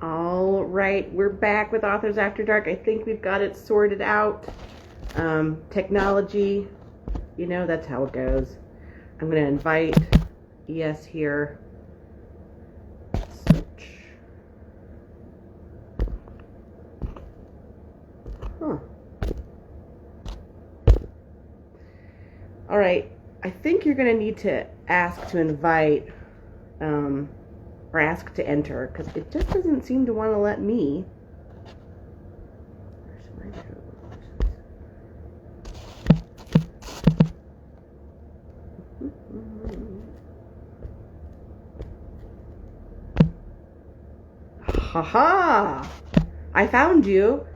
All right, we're back with Authors After Dark. I think we've got it sorted out. Technology, that's how it goes. I'm going to invite ES here. Search. Huh. All right, I think you're going to need to ask to invite, or ask to enter, because it just doesn't seem to want to let me. Haha! I found you.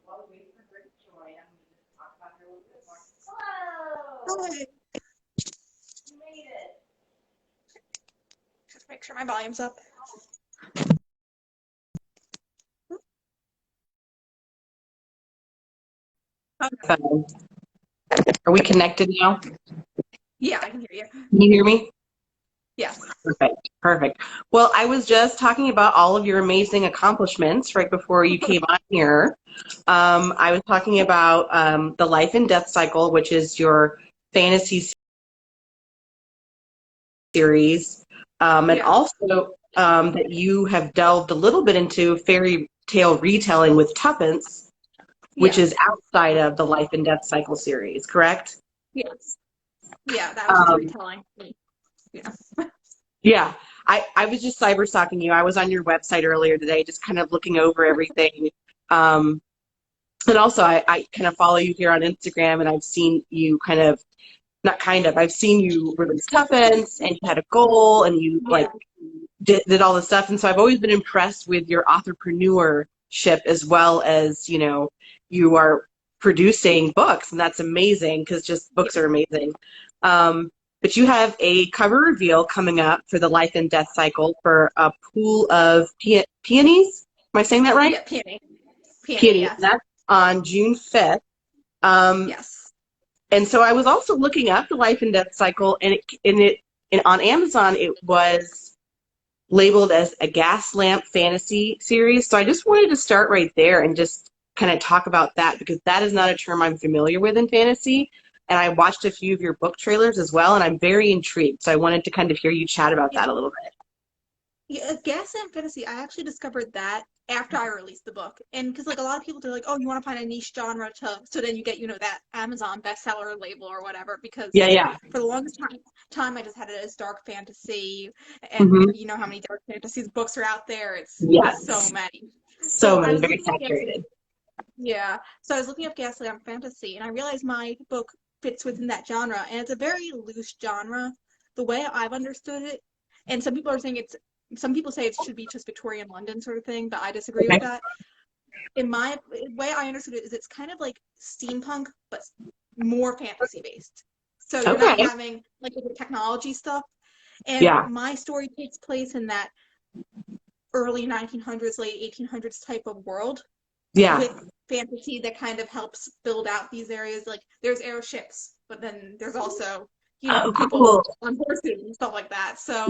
While we wait for her to join, I'm going to talk about her a little bit more. Hello! Hi. You made it. Just make sure my volume's up. Okay. Are we connected now? Yeah, I can hear you. Can you hear me? Yes. Perfect. Well, I was just talking about all of your amazing accomplishments right before you came on here. I was talking about the Life and Death Cycle, which is your fantasy series, and also that you have delved a little bit into fairy tale retelling with Tuppence, which is outside of the Life and Death Cycle series, correct? Yes. Yeah, that was just retelling. Yeah. Yeah. I was just cyber stalking you. I was on your website earlier today, just kind of looking over everything. And also, I kind of follow you here on Instagram, and I've seen you I've seen you release Tuppence, and you had a goal, and you did all this stuff. And so I've always been impressed with your entrepreneurship, as well as, you are producing books, and that's amazing, because just books are amazing. But you have a cover reveal coming up for the Life and Death Cycle for a Pool of Peonies. Am I saying that right? Yeah, Peony. Peony. Yes. That's on June 5th. Yes. And so I was also looking up the Life and Death Cycle, and on Amazon it was labeled as a gas lamp fantasy series. So I just wanted to start right there and just kind of talk about that, because that is not a term I'm familiar with in fantasy. And I watched a few of your book trailers as well, and I'm very intrigued. So I wanted to kind of hear you chat about that a little bit. Yeah, gas lamp fantasy, I actually discovered that after I released the book. And because a lot of people, they're like, oh, you want to find a niche genre so then you get, that Amazon bestseller label or whatever, because for the longest time I just had it as dark fantasy, and you know how many dark fantasy books are out there. It's so many. So many, very saturated. Yeah. So I was looking up gas lamp fantasy, and I realized my book fits within that genre, and it's a very loose genre, the way I've understood it. And some people say it should be just Victorian London sort of thing, but I disagree with that. In my way I understood it is it's kind of like steampunk, but more fantasy based. So you're not having like the technology stuff. And my story takes place in that early 1900s, late 1800s type of world. With fantasy that kind of helps build out these areas. Like there's airships, but then there's also, people on horses and stuff like that. So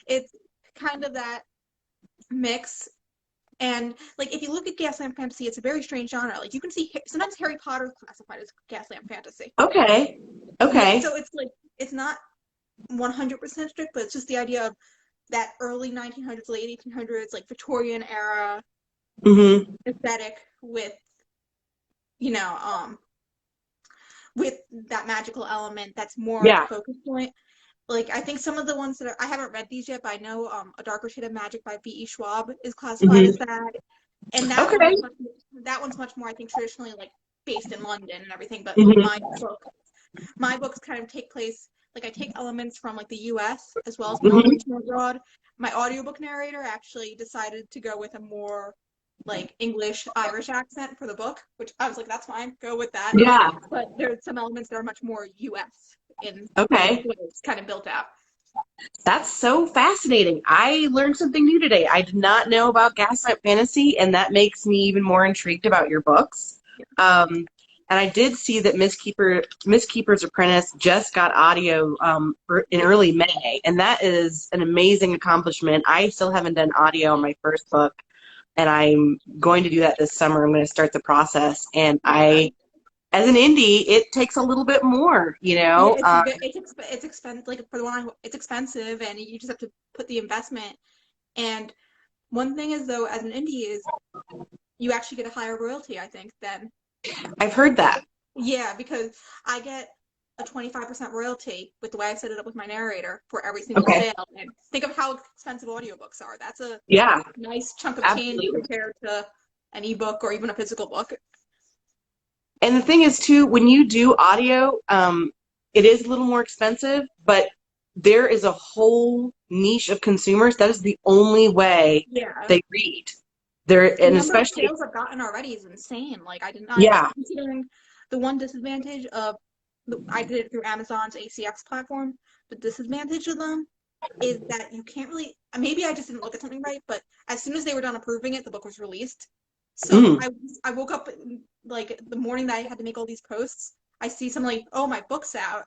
it's kind of that mix. And like if you look at gaslamp fantasy, it's a very strange genre. Like you can see sometimes Harry Potter is classified as gaslamp fantasy. Okay. Yeah, so it's like it's not 100% strict, but it's just the idea of that early 1900s, late 1800s, like Victorian era aesthetic with with that magical element that's more a focus point. Like I think some of the ones that I haven't read these yet, but I know A Darker Shade of Magic by B.E. Schwab is classified as that, and that one's much more, I think, traditionally like based in London and everything. But my books kind of take place, like I take elements from like the U.S. as well as elements more abroad. My audiobook narrator actually decided to go with a more like English Irish accent for the book, which I was like, that's fine, go with that. Yeah. But there's some elements that are much more US in the way it's kind of built out. That's so fascinating. I learned something new today. I did not know about gaslight fantasy, and that makes me even more intrigued about your books. And I did see that Miss Keeper's Apprentice just got audio in early May, and that is an amazing accomplishment. I still haven't done audio on my first book, and I'm going to do that this summer. I'm going to start the process, and as an indie, it takes a little bit more, you know. Yeah, it's expensive. Like for the one, it's expensive, and you just have to put the investment. And one thing is, though, as an indie, is you actually get a higher royalty, I think, than. I've heard that. Yeah, because I get a 25% royalty with the way I set it up with my narrator for every single sale. And think of how expensive audiobooks are. That's a nice chunk of change compared to an ebook or even a physical book. And the thing is, too, when you do audio, it is a little more expensive, but there is a whole niche of consumers. That is the only way they read. And especially the sales I've gotten already is insane. Like I did not. Considering the one disadvantage of I did it through Amazon's ACX platform. The disadvantage of them is that you can't really. Maybe I just didn't look at something right, but as soon as they were done approving it, the book was released. So I woke up like the morning that I had to make all these posts. I see something like, oh, my book's out.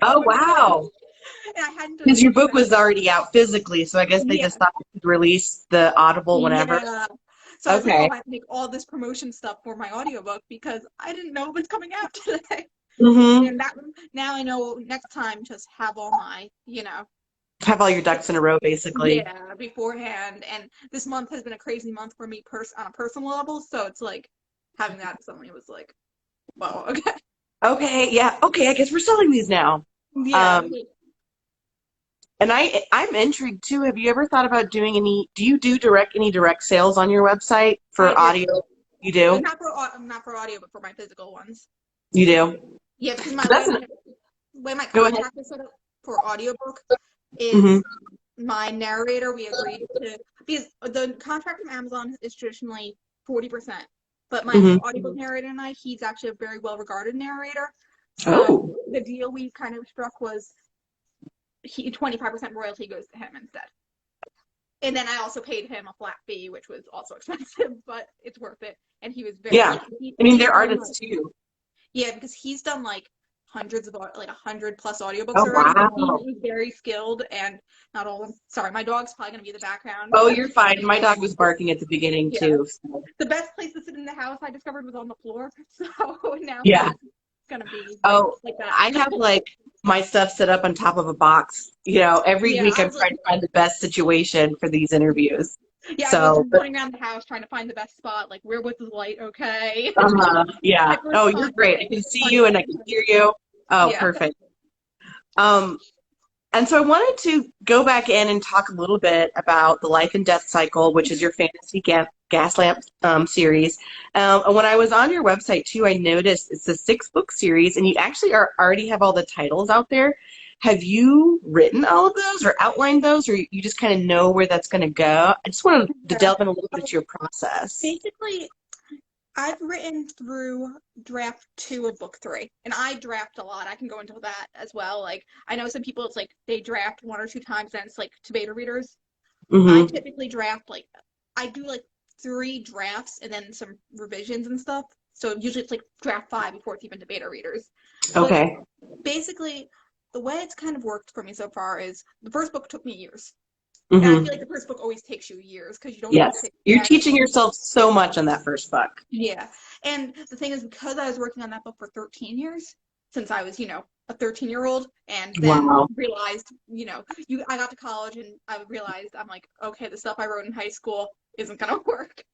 Oh wow! And I hadn't. Because your book was already out physically, so I guess they just thought they could release the Audible whenever. Yeah. So I was like, oh, I have to make all this promotion stuff for my audiobook because I didn't know it was coming out today. And now I know next time just have all my, have all your ducks in a row, basically. Yeah, beforehand. And this month has been a crazy month for me on a personal level, so it's like having that suddenly was like, whoa, okay. Okay, yeah, okay, I guess we're selling these now. Yeah. And I'm intrigued too. Have you ever thought about doing do you do any direct sales on your website for audio? You do? Well, not for audio, but for my physical ones. You do? Yeah, because the way my contract is set up for audiobook is my narrator, we agreed to, because the contract from Amazon is traditionally 40%, but my audiobook narrator and he's actually a very well-regarded narrator. So the deal we kind of struck was 25% royalty goes to him instead. And then I also paid him a flat fee, which was also expensive, but it's worth it. And he was very they're artists too. Yeah, because he's done like hundreds of 100+ audiobooks already. Wow. He's very skilled, and not all of them. Sorry, my dog's probably gonna be in the background. Oh, you're fine. My dog was barking at the beginning too. So. The best place to sit in the house I discovered was on the floor. So now gonna be like that. I have like my stuff set up on top of a box. Every week I'm trying to find the best situation for these interviews. Yeah, so, I was running around the house trying to find the best spot, like where was the light okay? Yeah. Oh, you're great. I can see you and I can hear you. Oh, perfect. And so I wanted to go back in and talk a little bit about the Life and Death Cycle, which is your fantasy gas lamp series. And when I was on your website too, I noticed it's a 6-book series, and you actually already have all the titles out there. Have you written all of those or outlined those, or you just kind of know where that's going to go? I just wanted to delve in a little bit into your process. Basically, I've written through draft 2 of book 3, and I draft a lot. I can go into that as well. Like, I know some people, it's like they draft 1 or 2 times, and it's like to beta readers. I typically draft I do 3 drafts and then some revisions and stuff. So usually it's like draft 5 before it's even to beta readers. Okay. But basically, the way it's kind of worked for me so far is the first book took me years. And I feel like the first book always takes you years because you don't. Yes, you're teaching yourself so much on that first book. Yeah, and the thing is, because I was working on that book for 13 years, since I was, a 13-year-old, and then realized, I got to college and I realized I'm like, okay, the stuff I wrote in high school isn't gonna work.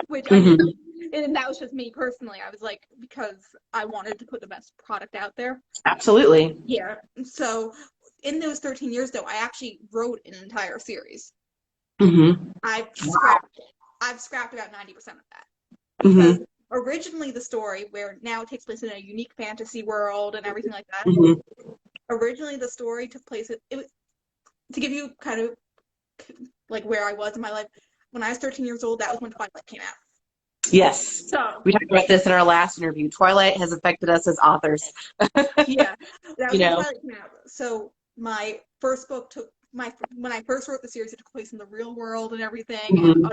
Which and that was just me personally. I was like, because I wanted to put the best product out there. Absolutely. Yeah. So in those 13 years, though, I actually wrote an entire series. I've scrapped about 90% of that. Because originally the story, where now it takes place in a unique fantasy world and everything like that, originally the story took place, to give you kind of like where I was in my life, when I was 13 years old, that was when Twilight came out. Yes. So we talked about this in our last interview. Twilight has affected us as authors. Yeah. That was when Twilight came out. So my first book when I first wrote the series, it took place in the real world and everything. And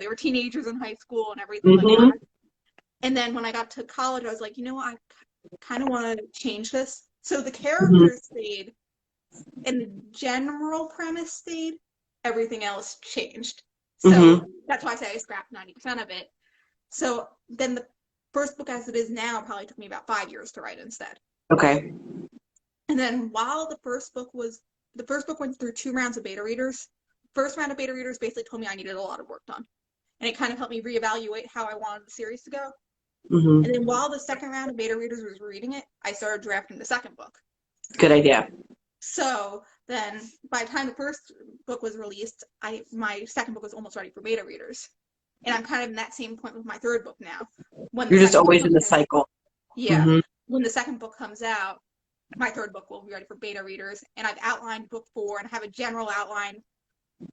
they were teenagers in high school and everything like that. And then when I got to college, I was like, you know what, I kind of want to change this. So the Mm-hmm. characters stayed, and the general premise stayed. Everything else changed. So Mm-hmm. that's why I say I scrapped 90% of it. So then the first book as it is now probably took me about 5 years to write instead. Okay. And then while the first book went through 2 rounds of beta readers. First round of beta readers basically told me I needed a lot of work done. And it kind of helped me reevaluate how I wanted the series to go. Mm-hmm. And then while the second round of beta readers was reading it, I started drafting the second book. Good idea. So then by the time the first book was released, my second book was almost ready for beta readers. And I'm kind of in that same point with my third book now. You're just always in the cycle. Yeah. Mm-hmm. When the second book comes out, my third book will be ready for beta readers. And I've outlined book 4 and have a general outline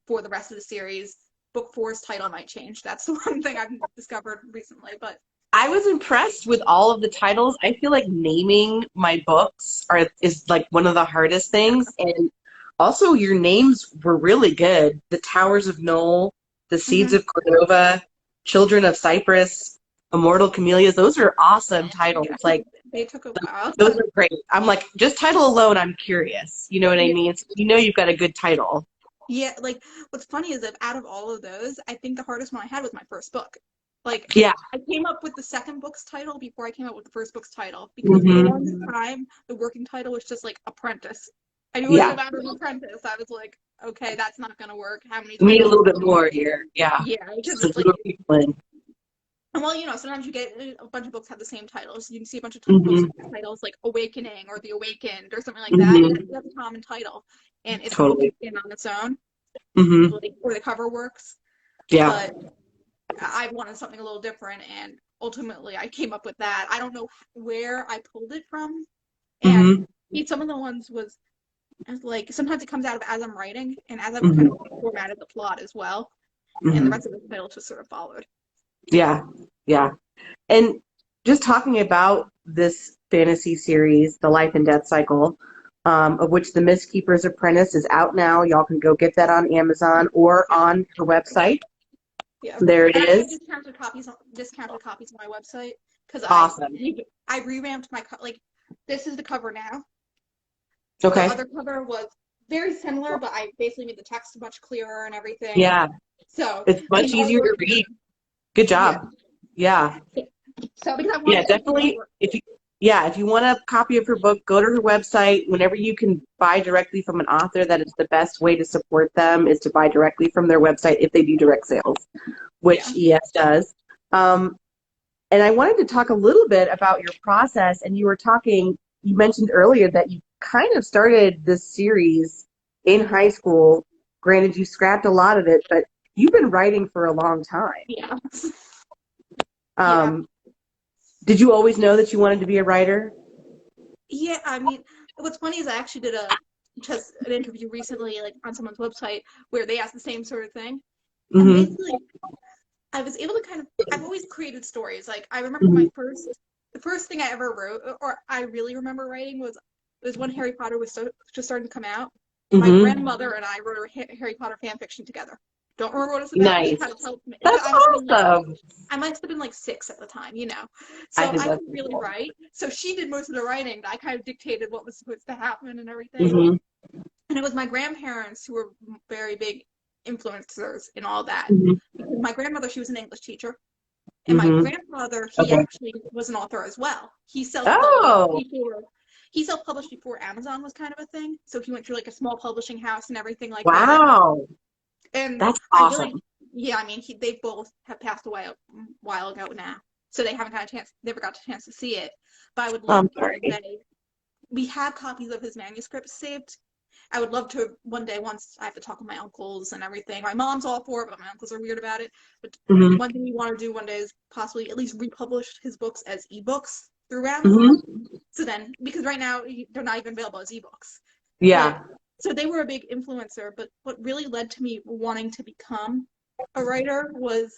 for the rest of the series. Book 4's title might change. That's the one thing I've discovered recently. But I was impressed with all of the titles. I feel like naming my books is like one of the hardest things. And also your names were really good. The Towers of Knoll, The Seeds of Cordova, Children of Cyprus, Immortal Camellias. Those are awesome titles. Like they took a while. those are great. I'm like, just title alone, I'm curious. You know what I mean? So you've got a good title. Yeah, like what's funny is that out of all of those, I think the hardest one I had was my first book. Like, yeah, I came up with the second book's title before I came up with the first book's title because for a long time the working title was just like Apprentice. I knew it was about an apprentice. I was like, okay, that's not gonna work. How many? We need a little bit more here. Yeah. Yeah, because it's like, and well, sometimes you get a bunch of books have the same titles. You can see a bunch of books with titles like Awakening or The Awakened or something like that. That's a common title, and it's totally on its own. Or the cover works. Yeah. But I wanted something a little different, and ultimately I came up with that. I don't know where I pulled it from, and some of the ones was like sometimes it comes out of as I'm writing, and as I've kind of formatted the plot as well, and the rest of the title just sort of followed. Yeah, yeah. And just talking about this fantasy series, The Life and Death Cycle, of which The Mistkeeper's Apprentice is out now. Y'all can go get that on Amazon or on her website. Yeah, there it is. Discounted copies on my website because awesome. I revamped my this is the cover now. Okay. The other cover was very similar, but I basically made the text much clearer and everything. Yeah. So it's much easier to read. Good job. Yeah. So because I want definitely. If you want a copy of her book, go to her website. Whenever you can buy directly from an author, that is the best way to support them is to buy directly from their website if they do direct sales, which ES does. And I wanted to talk a little bit about your process. And you mentioned earlier that you kind of started this series in high school. Granted, you scrapped a lot of it, but you've been writing for a long time. Yeah. Did you always know that you wanted to be a writer? Yeah, I mean, what's funny is I actually did an interview recently, like on someone's website, where they asked the same sort of thing. And basically, I was able to I've always created stories. Like I remember the first thing I ever wrote, or I really remember writing was when Harry Potter was just starting to come out. My grandmother and I wrote a Harry Potter fan fiction together. Don't remember what it's about. Nice. That's awesome. I might have been like 6 at the time, So I could really write. So she did most of the writing. I kind of dictated what was supposed to happen and everything. And it was my grandparents who were very big influencers in all that. Because my grandmother, she was an English teacher. And my grandfather, he actually was an author as well. He self-published before Amazon was kind of a thing. So he went through like a small publishing house and everything like that. Wow. And that's awesome. They both have passed away a while ago now, so they never got a chance to see it. But I would love to one day. We have copies of his manuscripts saved. I would love to one day, once I have to talk with my uncles and everything. My mom's all for it, but my uncles are weird about it. But one thing we want to do one day is possibly at least republish his books as ebooks through Amazon. So then, because right now they're not even available as ebooks. Yeah. So they were a big influencer, but what really led to me wanting to become a writer was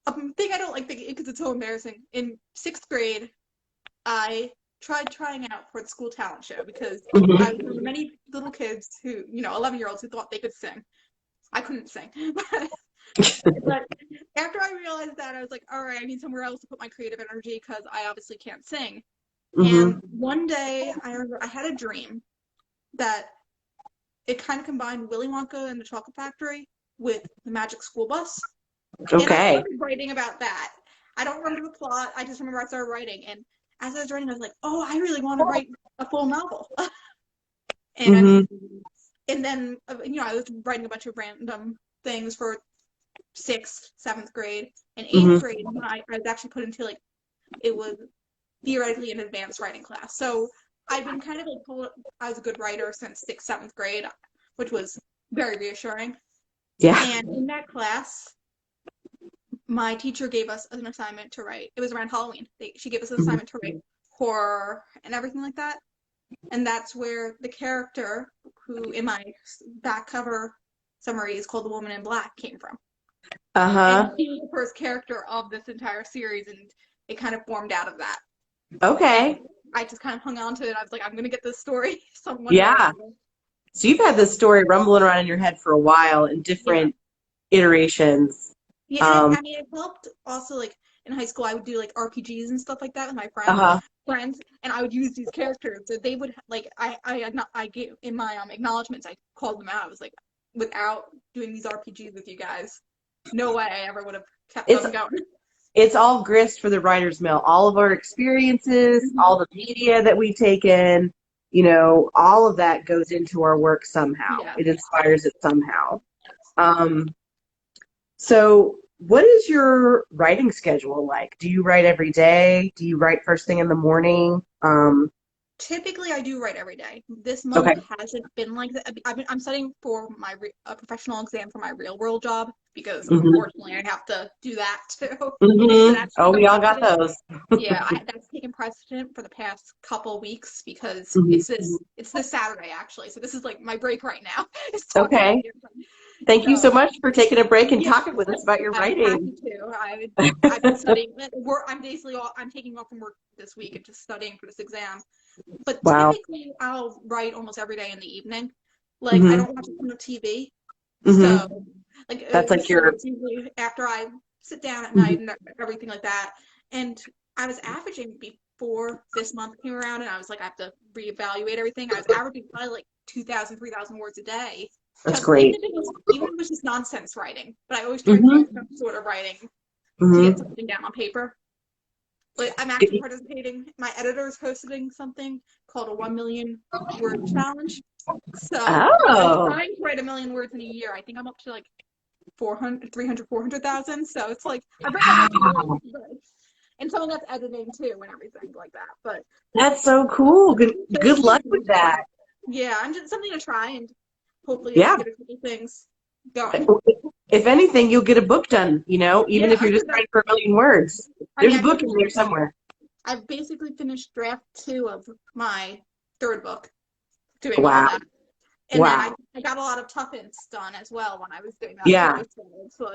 a thing I don't like because it's so embarrassing. In 6th grade, I tried trying out for the school talent show because I was one of many little kids who, 11-year-olds who thought they could sing. I couldn't sing. but after I realized that, I was like, all right, I need somewhere else to put my creative energy because I obviously can't sing. Mm-hmm. And one day, I remember I had a dream that it kind of combined Willy Wonka and the Chocolate Factory with the Magic School Bus. And I Okay. started writing about that. I don't remember the plot. I just remember I started writing. And as I was writing, I was like, oh, I really want to write a full novel. And Mm-hmm. and then, I was writing a bunch of random things for 6th, 7th grade. And 8th Mm-hmm. grade, I was actually put into, it was theoretically an advanced writing class. So I've been kind of told I was a good writer since 6th, 7th grade, which was very reassuring. Yeah. And in that class, my teacher gave us an assignment to write. It was around Halloween. She gave us an assignment to write horror and everything like that. And that's where the character, who in my back cover summary is called The Woman in Black, came from. Uh-huh. And she was the first character of this entire series, and it kind of formed out of that. Okay. And I just kind of hung on to it. I was like, I'm going to get this story somewhat. Yeah. So you've had this story rumbling around in your head for a while in different iterations. Yeah, and it helped also, in high school, I would do RPGs and stuff like that with my friends, and I would use these characters. So they would I gave in my acknowledgments, I called them out. I was like, without doing these RPGs with you guys, no way I ever would have kept them going. It's all grist for the writer's mill. All of our experiences, all the media that we've taken, all of that goes into our work somehow. Yeah. It inspires it somehow. So what is your writing schedule like? Do you write every day? Do you write first thing in the morning? Typically, I do write every day. This month hasn't been like that. I'm studying for my professional exam for my real world job because unfortunately I have to do that too. Oh, we all got those. Yeah, that's taken precedent for the past couple weeks because it's this Saturday actually. So this is my break right now. Okay. Thank you so much for taking a break and talking with us about your writing. I'm happy to. I've been studying. I'm taking off from work this week and just studying for this exam. But typically, I'll write almost every day in the evening. I don't watch a ton of TV, so that's your. After I sit down at night and everything like that. And I was averaging before this month came around, and I was like, I have to reevaluate everything. I was averaging probably 2,000, 3,000 words a day. That's great. Even if it was just nonsense writing, but I always try to do some sort of writing to get something down on paper. But I'm actually participating. My editor is hosting something called a 1 million word challenge. So I'm trying to write 1 million words in a year. I think I'm up to 400,000. So it's I've written and some of that's editing too and everything like that. But that's so cool. Good luck with that. Yeah, I'm just something to try and hopefully get a couple things going. If anything, you'll get a book done, even if you're just writing for 1 million words. There's a book in there somewhere. I've basically finished draft 2 of my 3rd book, doing all that. And then I got a lot of Tuppence done as well when I was doing that. Yeah. So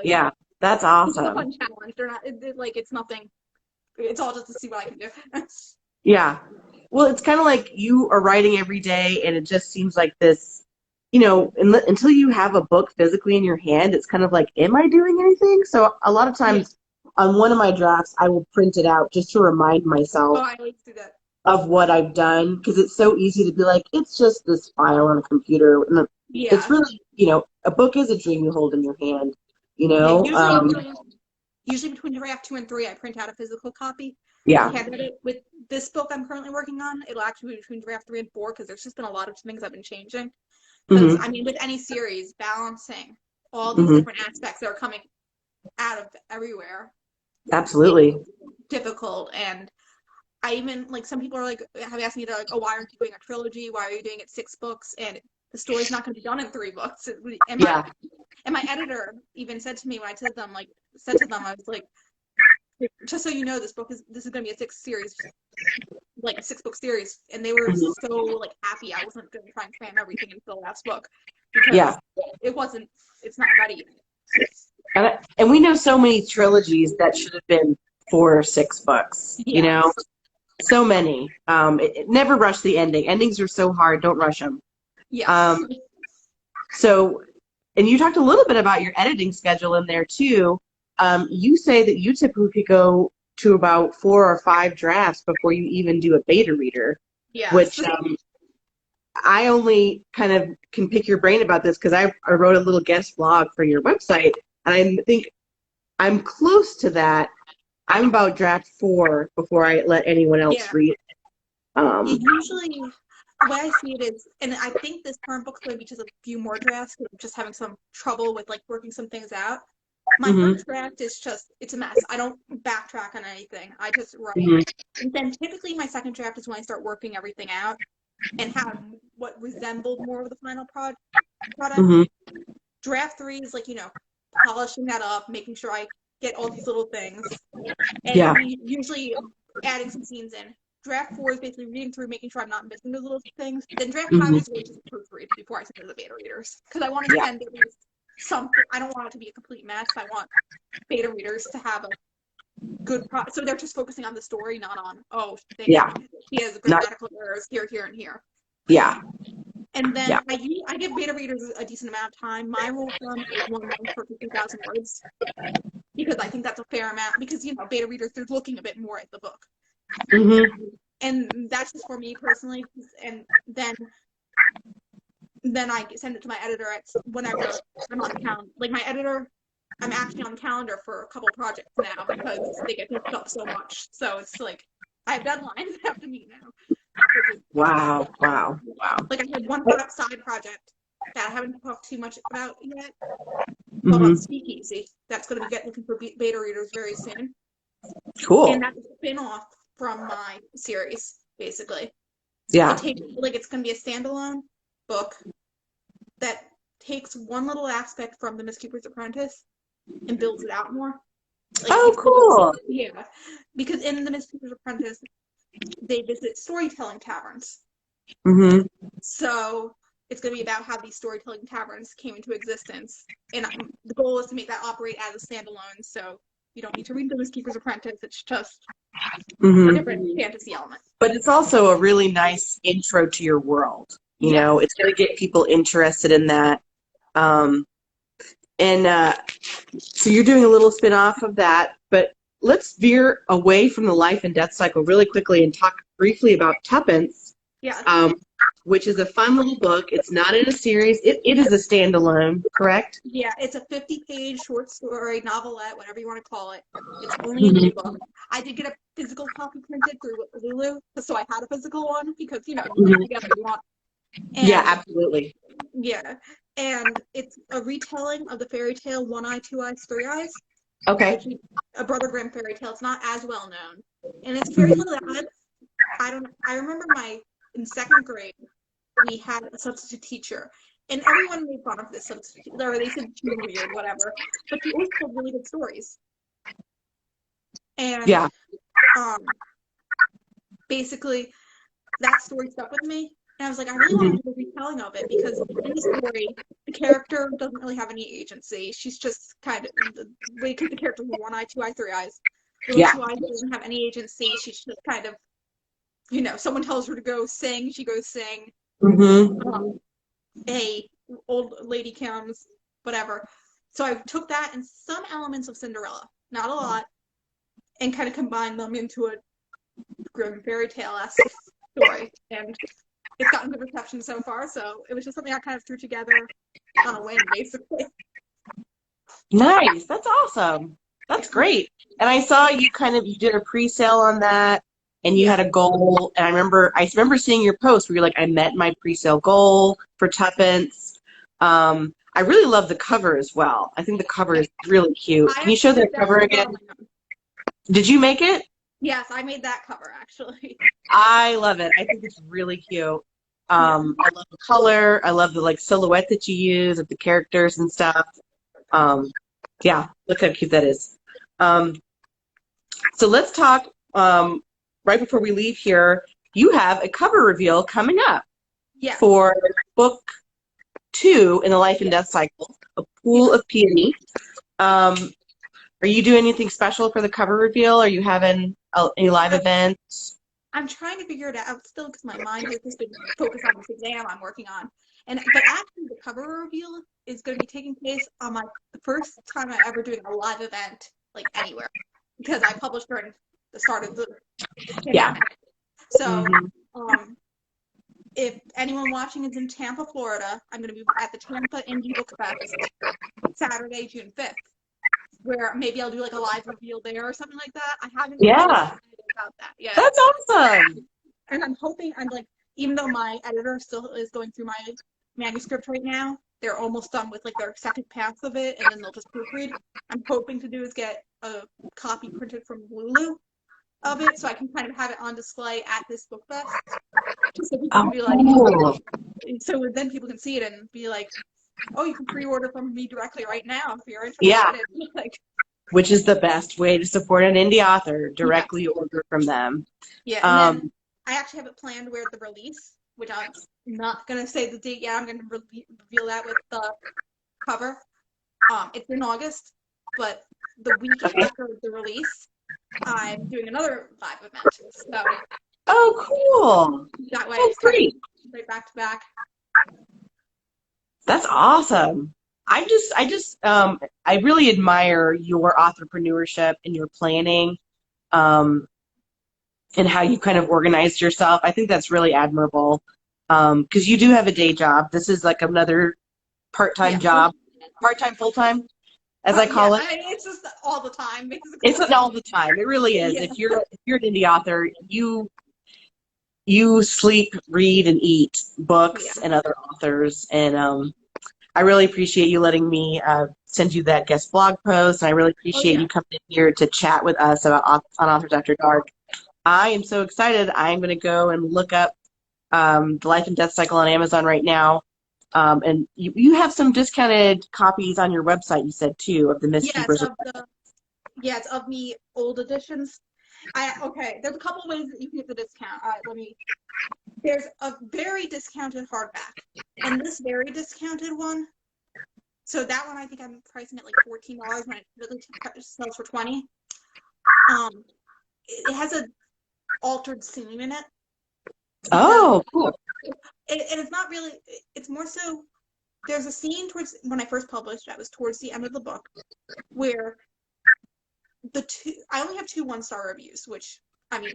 That's awesome. It's a fun challenge. They're not, it's nothing. It's all just to see what I can do. Yeah. Well, it's kind of like you are writing every day, and it just seems like this, until you have a book physically in your hand, it's kind of like, am I doing anything? So a lot of times on one of my drafts, I will print it out just to remind myself I always do that. Of what I've done, because it's so easy to be like, it's just this file on a computer. And it's really, a book is a dream you hold in your hand, Usually between draft 2 and 3, I print out a physical copy. Yeah. With this book I'm currently working on, it'll actually be between draft 3 and 4 because there's just been a lot of things I've been changing. Because, with any series, balancing all these different aspects that are coming out of everywhere. Absolutely. Difficult. And I even, some people are have asked me, they're why aren't you doing a trilogy? Why are you doing it 6 books? And the story's not going to be done in 3 books. And my editor even said to me when I said to them, I was like, just so you know, this is going to be a 6 series, a 6-book series. And they were so happy I wasn't going to try and cram everything into the last book because it's not ready yet. And we know so many trilogies that should have been 4 or 6 books, so many. Never rush the ending. Endings are so hard. Don't rush them. Yeah. So, and you talked a little bit about your editing schedule in there too. you say that you typically go to about 4 or 5 drafts before you even do a beta reader, Yes. which I only kind of can pick your brain about this because I wrote a little guest blog for your website, and I think I'm close to that. I'm about draft 4 before I let anyone else Yeah. read it. Usually, the way I see it is, and I think this current book's going to be just a few more drafts because I'm just having some trouble with like working some things out. My first draft is just, it's a mess. I don't backtrack on anything. I just write. And then typically my second draft is when I start working everything out and have what resembled more of the final product. Draft 3 is like, polishing that up, making sure I get all these little things. And usually adding some scenes in. Draft 4 is basically reading through, making sure I'm not missing those little things. Then draft 5 is really just a proofread before I send it to the beta readers. Because I want to send at least something. I don't want it to be a complete mess. I want beta readers to have a good so they're just focusing on the story, not on, he has grammatical errors here, here, and here. Yeah. And then I give beta readers a decent amount of time. My rule of thumb is 1 month for 50,000 words. Because I think that's a fair amount. Because, beta readers, they're looking a bit more at the book. And that's just for me personally. And then I send it to my editor whenever I'm on the calendar. Like my editor, I'm actually on the calendar for a couple projects now because they get picked up so much. So it's like I have deadlines I have to meet now. Wow. Like I had one side project that I haven't talked too much about yet. Called Speakeasy. That's going to be looking for beta readers very soon. Cool. And that's a spin-off from my series, basically. Yeah. It's going to be a standalone book that takes one little aspect from the Miss Cooper's Apprentice and builds it out more. Cool. Yeah. Because in the Miss Cooper's Apprentice, they visit storytelling taverns. So it's going to be about how these storytelling taverns came into existence. And the goal is to make that operate as a standalone, so you don't need to read the Miss Keeper's Apprentice. It's just a different fantasy element. But it's also a really nice intro to your world. You know, it's going to get people interested in that. So you're doing a little spin-off of that, but let's veer away from the life and death cycle really quickly and talk briefly about Tuppence, which is a fun little book. It's not in a series. It is a standalone, correct? Yeah, it's a 50-page short story, novelette, whatever you want to call it. It's only an ebook. I did get a physical copy printed through Lulu, so I had a physical one because, you live together, you want. And, yeah, absolutely. Yeah, and it's a retelling of the fairy tale One Eye, Two Eyes, Three Eyes. Okay. A Brother Grimm fairy tale. It's not as well known, and it's a fairy tale that I remember in second grade we had a substitute teacher, and everyone made fun of this substitute, or they said she was weird, whatever. But she always told really good stories, and basically that story stuck with me. And I was like, I really want to do a retelling of it because in the story, the character doesn't really have any agency. She's just kind of the character with one eye, two eyes, three eyes. Two eyes doesn't have any agency. She's just kind of, someone tells her to go sing, she goes sing. A old lady comes, whatever. So I took that and some elements of Cinderella, not a lot, and kind of combined them into a Grimm fairy tale-esque story. And it's gotten good reception so far, so it was just something I kind of threw together on a whim, basically. Nice. That's awesome. That's great. And I saw you did a pre-sale on that, and you had a goal. And I remember seeing your post where you're like, I met my pre-sale goal for Tuppence. I really love the cover as well. I think the cover is really cute. Can you show the cover again? Did you make it? Yes, I made that cover, actually. I love it. I think it's really cute. I love the color. I love the silhouette that you use of the characters and stuff. Yeah, look how cute that is. So let's talk, right before we leave here, you have a cover reveal coming up for book 2 in the Life and Death Cycle, A Pool of Peony. Are you doing anything special for the cover reveal? Are you having any live events? I'm trying to figure it out still because my mind has just been focused on this exam I'm working on. But actually, the cover reveal is going to be taking place on the first time I ever doing a live event, like anywhere, because I published during the start of the pandemic. So, if anyone watching is in Tampa, Florida, I'm going to be at the Tampa Indie Book Fest Saturday, June 5th, where maybe I'll do like a live reveal there or something like that. I haven't decided about that yet. That's awesome. And I'm hoping, even though my editor still is going through my manuscript right now, they're almost done with like their second pass of it, and then they'll just proofread. I'm hoping to do is get a copy printed from Lulu of it, so I can kind of have it on display at this book fest. So people can be like, so then people can see it and be like, oh, you can pre-order from me directly right now if you're interested. Yeah. Like, which is the best way to support an indie author, directly order from them. Yeah, and then I actually have it planned where the release, which I'm not going to say the date yet, I'm going to reveal that with the cover. It's in August, but the week after the release, I'm doing another live event. So, cool. That way, That's great. Right back to back. That's awesome. I really admire your entrepreneurship and your planning, and how you kind of organized yourself. I think that's really admirable, because you do have a day job. This is like another part-time job, part-time, full-time, as I call it. It's just all the time. Basically. It's not all the time. It really is. Yeah. If you're an indie author, you sleep, read, and eat books and other authors, and I really appreciate you letting me send you that guest blog post, and I really appreciate you coming in here to chat with us about on Authors After Dark. I am so excited. I'm going to go and look up The Life and Death Cycle on Amazon right now. And you have some discounted copies on your website, you said, too, of the Mistkeepers. It's of the old editions. There's a couple ways that you can get the discount. All right, there's a very discounted hardback, and this very discounted one. So that one, I think I'm pricing it like $14 when it really sells for $20. It has a altered scene in it. Oh, cool. And it's not really. It's more so. There's a scene towards when I first published. That was towards the end of the book, where I only have 2 1-star reviews, which, I mean,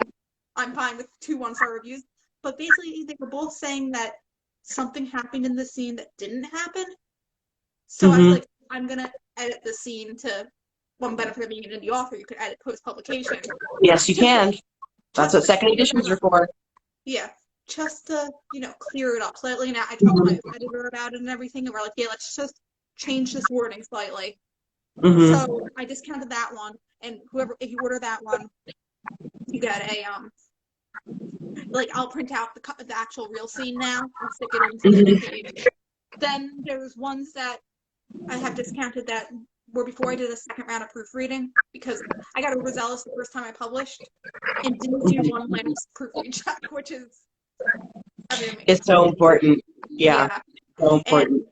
I'm fine with 2 1-star reviews, but basically they were both saying that something happened in the scene that didn't happen. So I was like, I'm going to edit the scene to one benefit of being an indie author. You could edit post-publication. Yes, you can. That's what second editions are for. Yeah. Just to, clear it up slightly. And I talked to my editor about it and everything, and we're like, let's just change this wording slightly. So I discounted that one, and if you order that one, you get a I'll print out the actual real scene now and stick it into the page. Then there's ones that I have discounted that were before I did a second round of proofreading, because I got overzealous the first time I published and didn't do one last proofread check, which is it's so important. Yeah. So important.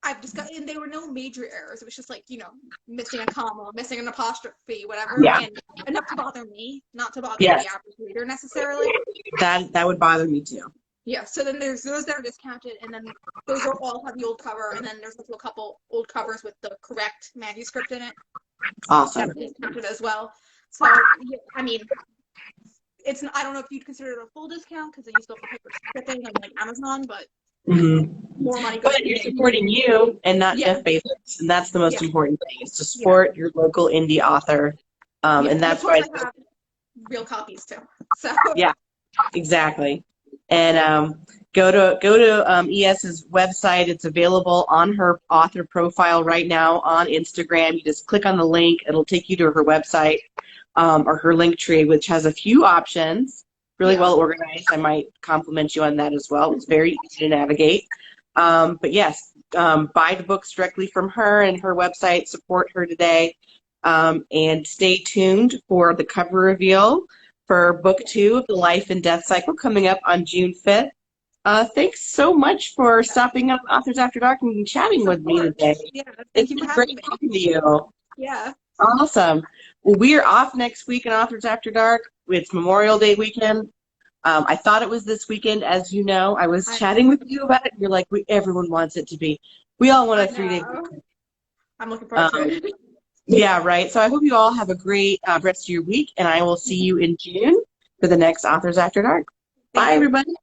And they were no major errors. It was just like, missing a comma, missing an apostrophe, whatever. Yeah. And enough to bother me, not to bother the average reader necessarily. That would bother me too. Yeah, so then there's those that are discounted, and then those are all have the old cover, and then there's also a couple old covers with the correct manuscript in it. Awesome. That's discounted as well. So, I mean, I don't know if you'd consider it a full discount, because you still have to pay for shipping on like Amazon, but more money goes. But you're supporting you and not Jeff Bezos, and that's the most important thing, is to support your local indie author, and that's why I have real copies too. So yeah, exactly. And go to ES's website. It's available on her author profile right now on Instagram. You just click on the link; it'll take you to her website or her link tree, which has a few options. Really well organized. I might compliment you on that as well. It's very easy to navigate. But yes, buy the books directly from her and her website. Support her today. And stay tuned for the cover reveal for book 2 of The Life and Death Cycle coming up on June 5th. Thanks so much for stopping up Authors After Dark and chatting with me today. Yeah, it's been great talking to you. Yeah. Awesome. Well, we are off next week in Authors After Dark. It's Memorial Day weekend. I thought it was this weekend, as you know. I was chatting with you about it. And you're like, everyone wants it to be. We all want a 3-day weekend. I'm looking forward to it. Yeah, right. So I hope you all have a great rest of your week, and I will see you in June for the next Authors After Dark. Bye, everybody.